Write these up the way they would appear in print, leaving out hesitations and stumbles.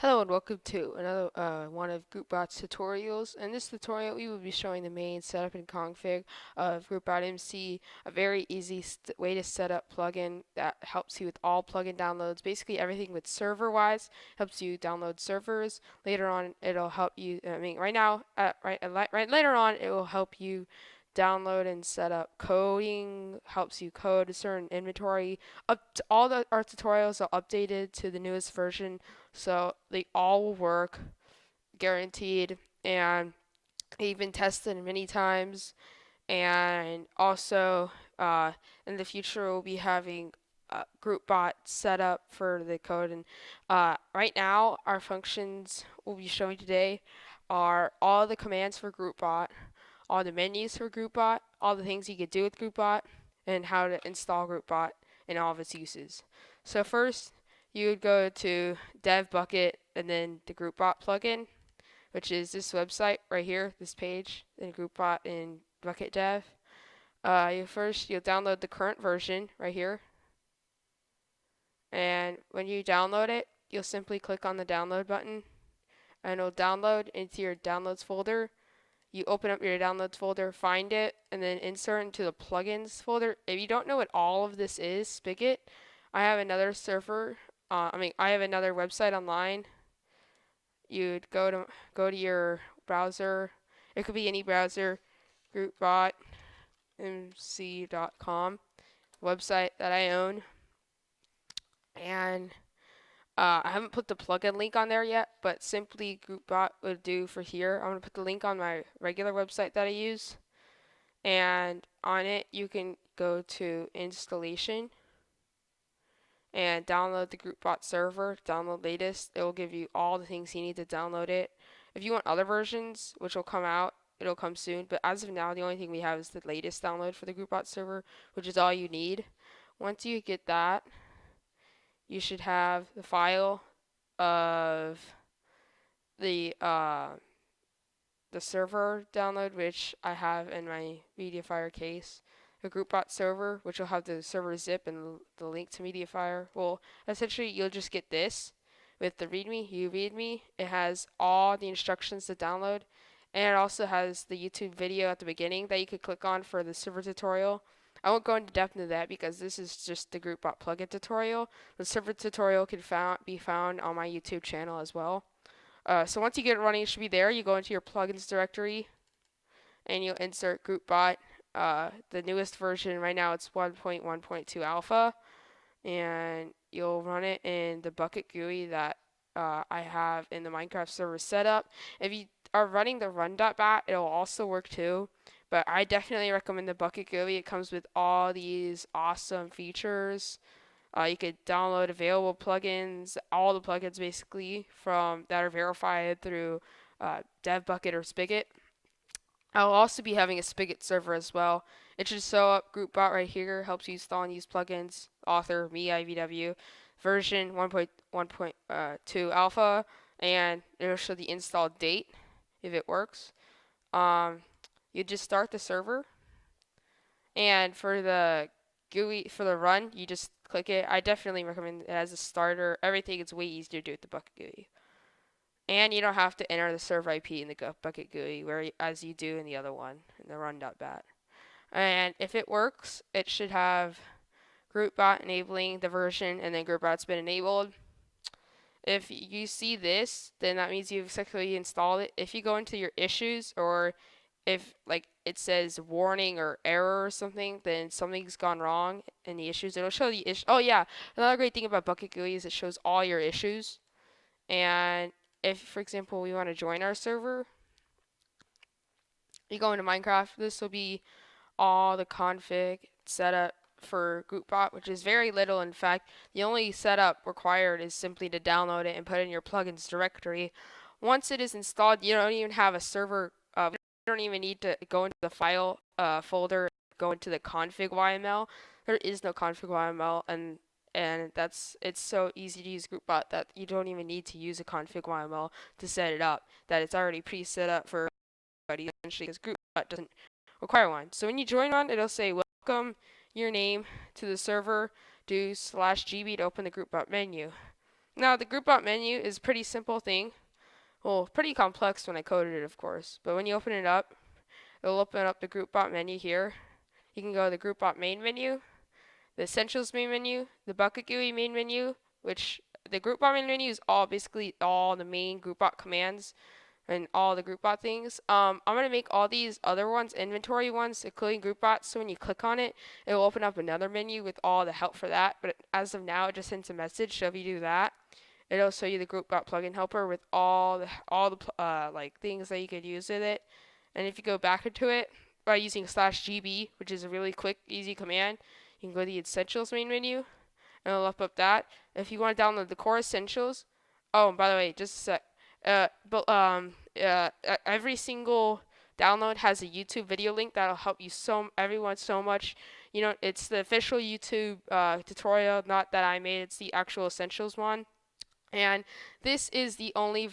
Hello and welcome to another one of GroupBot's tutorials. In this tutorial, we will be showing the main setup and config of GroupBot MC, a very easy way to set up plugin that helps you with all plugin downloads. Basically, everything with server-wise helps you download servers. Later on, it'll help you. Right now, right later on, it will help you download and set up coding. Helps you code a certain inventory. Up to all our tutorials are updated to the newest version, so they all will work, guaranteed. And they've been tested many times. And also, in the future, we'll be having GroupBot set up for the code. And right now, our functions we'll be showing today are all the commands for GroupBot, all the menus for GroupBot, all the things you could do with GroupBot, and how to install GroupBot and all of its uses. So first, you would go to dev bucket and then the GroupBot plugin, which is this website right here, this page, in GroupBot in bucket dev. You'll download the current version right here, and when you download it, you'll simply click on the download button, and it'll download into your downloads folder. You open up your downloads folder, find it, and then insert into the plugins folder. If you don't know what all of this is, Spigot, I have another server. I have another website online. You'd go to your browser. It could be any browser. GroupBotMC.com, website that I own, and I haven't put the plugin link on there yet, but simply GroupBot would do for here. I'm going to put the link on my regular website that I use, and on it you can go to installation and download the GroupBot server, download latest. It will give you all the things you need to download it. If you want other versions, which will come out, it'll come soon, but as of now, the only thing we have is the latest download for the GroupBot server, which is all you need. Once you get that, you should have the file of the server download, which I have in my MediaFire case. A GroupBot server, which will have the server zip and the link to MediaFire. Well, essentially, you'll just get this with the README. You read me. It has all the instructions to download, and it also has the YouTube video at the beginning that you could click on for the server tutorial. I won't go into depth into that because this is just the GroupBot plugin tutorial. The server tutorial can be found on my YouTube channel as well. So once you get it running, it should be there. You go into your plugins directory and you'll insert GroupBot. The newest version right now it's 1.1.2 alpha, and you'll run it in the bucket GUI that I have in the Minecraft server setup. If you are running the run.bat, it'll also work too. But I definitely recommend the bucket GUI. It comes with all these awesome features. You could download available plugins, all the plugins basically from that are verified through DevBucket or Spigot. I'll also be having a Spigot server as well. It should show up GroupBot right here, helps you install and use plugins. Author, me, IVW, version 1.1.2 alpha, and it'll show the install date if it works. You just start the server, and for the GUI, for the run, you just click it. I definitely recommend it as a starter. Everything is way easier to do with the bucket GUI. And you don't have to enter the server IP in the bucket GUI as you do in the other one, in the run.bat. And if it works, it should have GroupBot enabling the version, and then GroupBot's been enabled. If you see this, then that means you've successfully installed it. If you go into your issues, or if like it says warning or error or something, then something's gone wrong in the issues. It'll show the issue. Oh yeah, another great thing about Bucket GUI is it shows all your issues. And if, for example, we want to join our server, you go into Minecraft. This will be all the config setup for GroupBot, which is very little. In fact, the only setup required is simply to download it and put it in your plugins directory. Once it is installed, you don't even have a server. You don't even need to go into the file folder, go into the config YML. There is no config YML, and it's so easy to use GroupBot that you don't even need to use a config YML to set it up. That it's already pre-set up for everybody, essentially, because GroupBot doesn't require one. So when you join one, it'll say welcome your name to the server. Do /GB to open the GroupBot menu. Now the GroupBot menu is a pretty simple thing. Well, pretty complex when I coded it, of course. But when you open it up, it'll open up the GroupBot menu here. You can go to the GroupBot main menu, the Essentials main menu, the Bucket GUI main menu, which the GroupBot main menu is all basically all the main GroupBot commands and all the GroupBot things. I'm gonna make all these other ones inventory ones, including GroupBot. So when you click on it, it will open up another menu with all the help for that. But as of now, it just sends a message. So if you do that, it'll show you the GroupBot plugin helper with all the like things that you could use with it. And if you go back into it by using /gb, which is a really quick, easy command, you can go to the Essentials main menu, and it'll open up that. If you want to download the core essentials, oh, and by the way, just a sec. Every single download has a YouTube video link that'll help you everyone so much. You know, it's the official YouTube tutorial, not that I made. It's the actual essentials one. And this is the only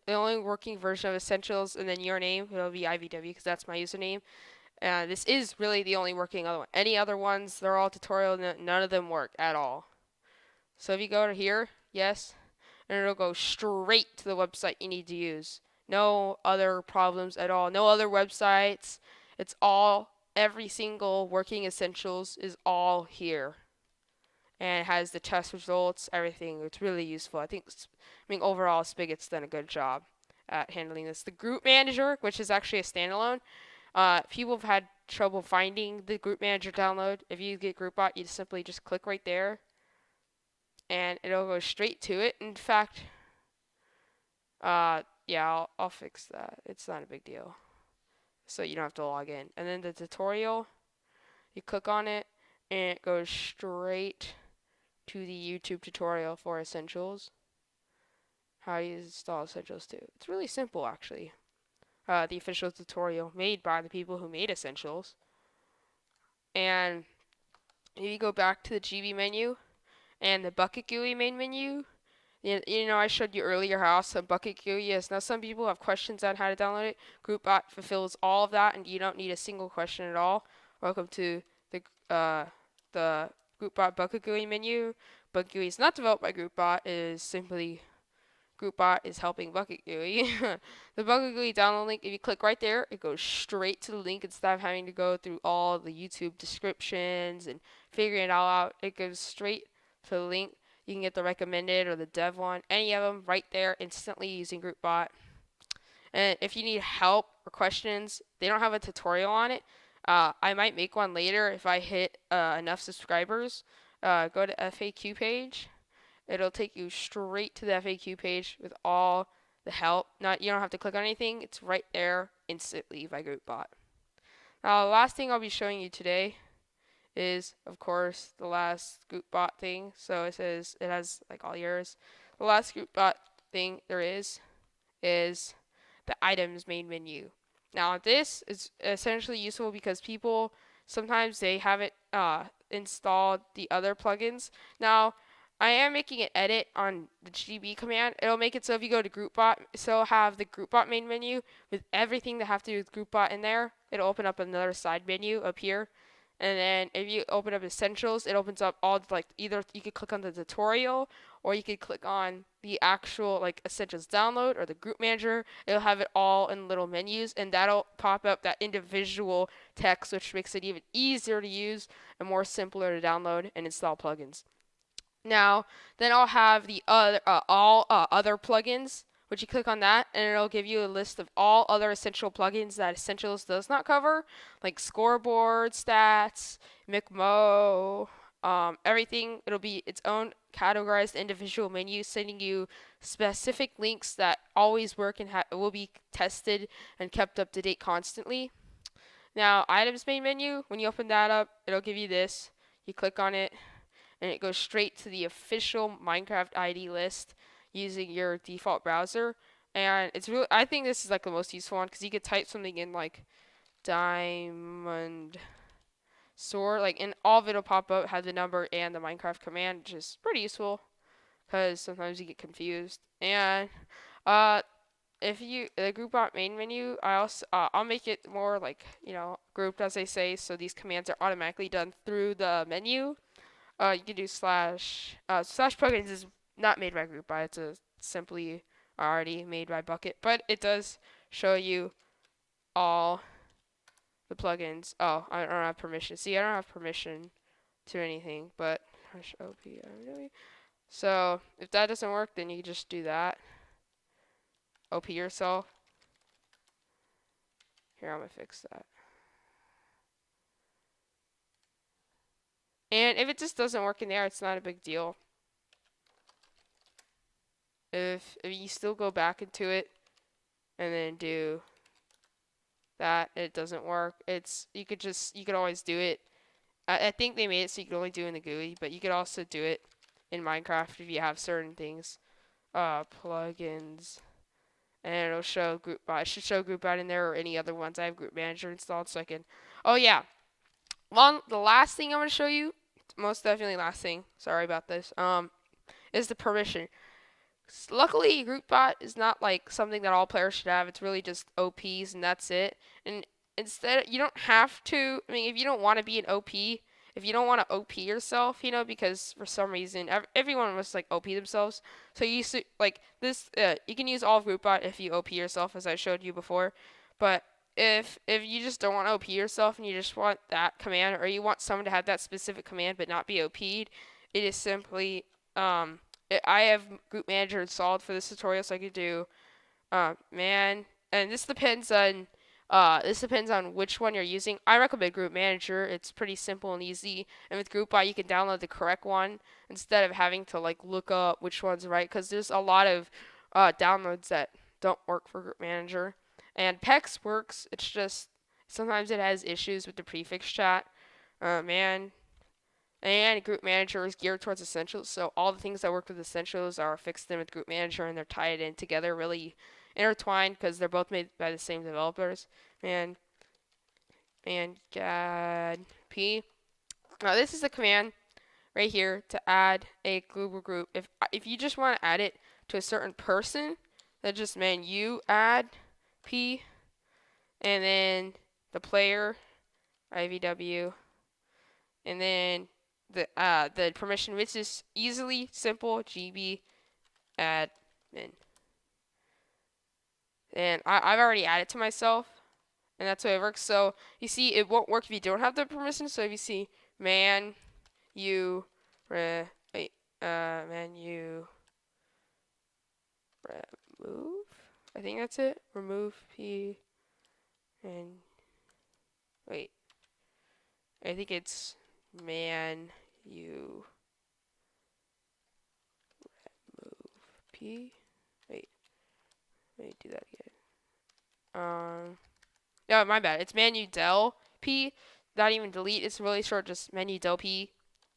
working version of Essentials, and then your name, it'll be IVW because that's my username. This is really the only working other one. Any other ones, they're all tutorial, none of them work at all. So if you go to here, yes, and it'll go straight to the website you need to use. No other problems at all. No other websites. It's all, every single working Essentials is all here. And it has the test results, everything. It's really useful. I mean, overall, Spigot's done a good job at handling this. The Group Manager, which is actually a standalone, people have had trouble finding the Group Manager download. If you get GroupBot, you simply just click right there, and it'll go straight to it. In fact, yeah, I'll fix that. It's not a big deal. So you don't have to log in. And then the tutorial, you click on it, and it goes straight to the YouTube tutorial for Essentials. How you install Essentials 2. It's really simple, actually. The official tutorial made by the people who made Essentials. And if you go back to the GB menu and the Bucket GUI main menu, you know, I showed you earlier how awesome Bucket GUI is. Now, some people have questions on how to download it. GroupBot fulfills all of that, and you don't need a single question at all. Welcome to the GroupBot Bucket GUI menu. Bucket GUI is not developed by GroupBot. It is simply GroupBot is helping Bucket GUI. The Bucket GUI download link, if you click right there, it goes straight to the link instead of having to go through all the YouTube descriptions and figuring it all out. It goes straight to the link. You can get the recommended or the dev one, any of them right there instantly using GroupBot. And if you need help or questions, they don't have a tutorial on it. I might make one later if I hit enough subscribers. Go to FAQ page. It'll take you straight to the FAQ page with all the help. You don't have to click on anything. It's right there instantly by GroupBot. Now, the last thing I'll be showing you today is, of course, the last GroupBot thing. So it has like all yours. The last GroupBot thing there is the items main menu. Now, this is essentially useful because people sometimes they haven't installed the other plugins. Now, I am making an edit on the GB command. It'll make it so if you go to GroupBot, it'll have the GroupBot main menu with everything that have to do with GroupBot in there. It'll open up another side menu up here. And then if you open up Essentials, it opens up all, like, either you could click on the tutorial or you could click on the actual, like, Essentials download or the Group Manager. It'll have it all in little menus, and that'll pop up that individual text, which makes it even easier to use and more simpler to download and install plugins. Now, then I'll have the all other plugins, which you click on that, and it'll give you a list of all other essential plugins that Essentials does not cover, like scoreboard, stats, McMo, everything. It'll be its own categorized individual menu, sending you specific links that always work and will be tested and kept up to date constantly. Now, items main menu, when you open that up, it'll give you this. You click on it, and it goes straight to the official Minecraft ID list using your default browser. And it's really, I think this is like the most useful one because you could type something in like diamond sword, like, and all of it'll pop up, have the number and the Minecraft command, which is pretty useful because sometimes you get confused. And if you the GroupBot main menu, I'll make it more like, you know, grouped as they say, so these commands are automatically done through the menu. You can do slash plugins is not made by GroupBot. It's a simply already made by Bucket, but it does show you all the plugins. Oh, I don't have permission. See, I don't have permission to anything, but OP. So if that doesn't work, then you just do that. OP yourself. Here, I'm gonna fix that. And if it just doesn't work in there, it's not a big deal. If you still go back into it and then do that, it doesn't work. You could always do it. I think they made it so you could only do it in the GUI, but you could also do it in Minecraft if you have certain things. Plugins, and it'll show GroupBot. It should show GroupBot in there or any other ones. I have Group Manager installed, so I can. Oh yeah, the last thing I'm gonna show you, most definitely last thing. Sorry about this. Is the permission. Luckily, GroupBot is not like something that all players should have. It's really just OPs and that's it. And instead, you don't have to. I mean, if you don't want to be an OP, if you don't want to OP yourself, because for some reason everyone must like OP themselves. So you like this. You can use all of GroupBot if you OP yourself, as I showed you before. But if you just don't want to OP yourself and you just want that command, or you want someone to have that specific command but not be OP'd, it is simply I have Group Manager installed for this tutorial, so I could do man, and this depends on which one you're using. I recommend Group Manager. It's pretty simple and easy, and with GroupBot you can download the correct one instead of having to like look up which one's right, because there's a lot of downloads that don't work for Group Manager. And PEX works. It's just sometimes it has issues with the prefix chat. Man, and Group Manager is geared towards Essentials, so all the things that work with Essentials are fixed in with Group Manager, and they're tied in together, really intertwined, because they're both made by the same developers. And God P. Now this is the command right here to add a global group. If you just want to add it to a certain person, then just you add P, and then the player IVW, and then the permission, which is easily simple GB admin. And I've already added to myself, and that's how it works. So you see, it won't work if you don't have the permission. So if you see man you remove, I think that's it. Remove P and wait. I think it's man you remove P. Wait. Let me do that again. No, my bad. It's menu del P. Not even delete. It's really short. Just menu del P.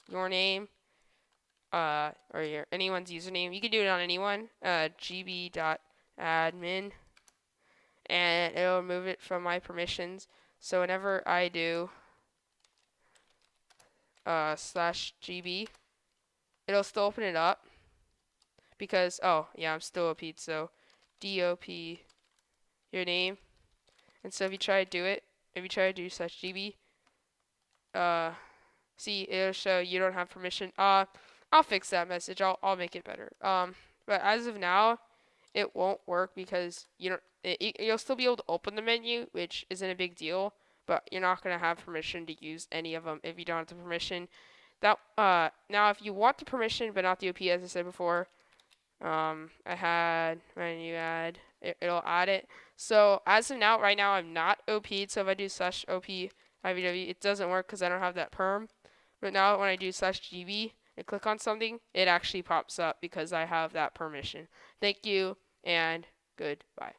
Your name. Or anyone's username. You can do it on anyone. gb.admin. And it'll remove it from my permissions. So whenever I do /gb, it'll still open it up. Because, oh, yeah, I'm still OP'd. So DOP, your name. And so if you try to do it, if you try to do /gb, see, it'll show you don't have permission. I'll fix that message. I'll make it better. But as of now, it won't work because you'll still be able to open the menu, which isn't a big deal, but you're not gonna have permission to use any of them if you don't have the permission. Now if you want the permission but not the OP, as I said before, I had menu add. It'll add it. So as of now, right now I'm not OP'd. So if I do /op IVW, it doesn't work because I don't have that perm. But now when I do /gb and click on something, it actually pops up because I have that permission. Thank you and goodbye.